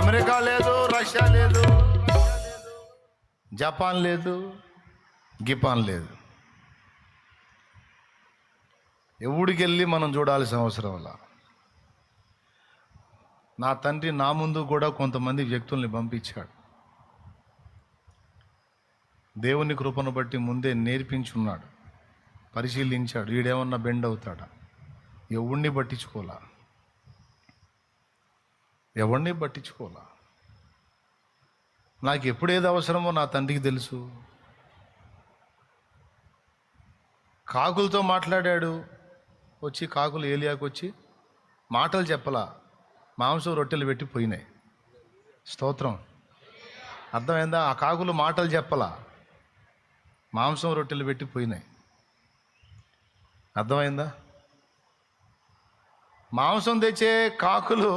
America లేదు, Russia లేదు, Japan లేదు, గిపాన్ లేదు. ఎవడికి వెళ్ళి మనం చూడాల్సిన అవసరం వల్ల. నా తండ్రి నా ముందు కూడా కొంతమంది వ్యక్తుల్ని పంపించాడు. దేవుని కృపను బట్టి ముందే నేర్పించున్నాడు, పరిశీలించాడు. వీడేమన్నా బెండ్ అవుతాడా? ఎవడిని పట్టించుకోలా. నాకు ఎప్పుడేది అవసరమో నా తండ్రికి తెలుసు. కాకులతో మాట్లాడాడు. వచ్చి కాకులు ఏలియాకు వచ్చి మాటలు చెప్పలా, మాంసం రొట్టెలు పెట్టి పోయినాయి. స్తోత్రం. అర్థమైందా? ఆ కాకులు మాటలు చెప్పలా, మాంసం రొట్టెలు పెట్టి పోయినాయి. అర్థమైందా? మాంసం తెచ్చే కాకులు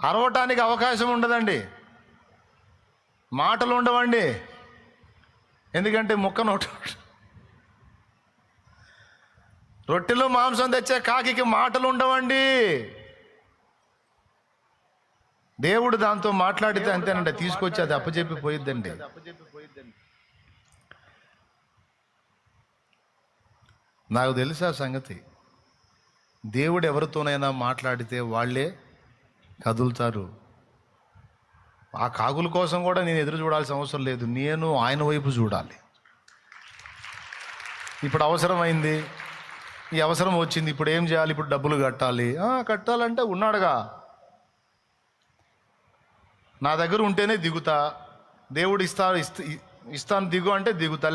అరవటానికి అవకాశం ఉండదండి, మాటలు ఉండవండి. ఎందుకంటే ముక్క నోటు. రొట్టెలు మాంసం తెచ్చే కాకి మాటలు ఉండవండి. దేవుడు దాంతో మాట్లాడితే అంతేనండి, తీసుకొచ్చి అది అప్పచెప్పి పోయిద్దండి. నాకు తెలుసా సంగతి. దేవుడు ఎవరితోనైనా మాట్లాడితే వాళ్ళే కదులుతారు. ఆ కాకుల కోసం కూడా నేను ఎదురు చూడాల్సిన అవసరం లేదు, నేను ఆయన వైపు చూడాలి. ఇప్పుడు అవసరమైంది, ఈ అవసరం వచ్చింది, ఇప్పుడు ఏం చేయాలి? ఇప్పుడు డబ్బులు కట్టాలి. కట్టాలంటే ఉన్నాడుగా, నా దగ్గర ఉంటేనే దిగుతా. దేవుడు ఇస్తాను దిగు అంటే దిగుతా,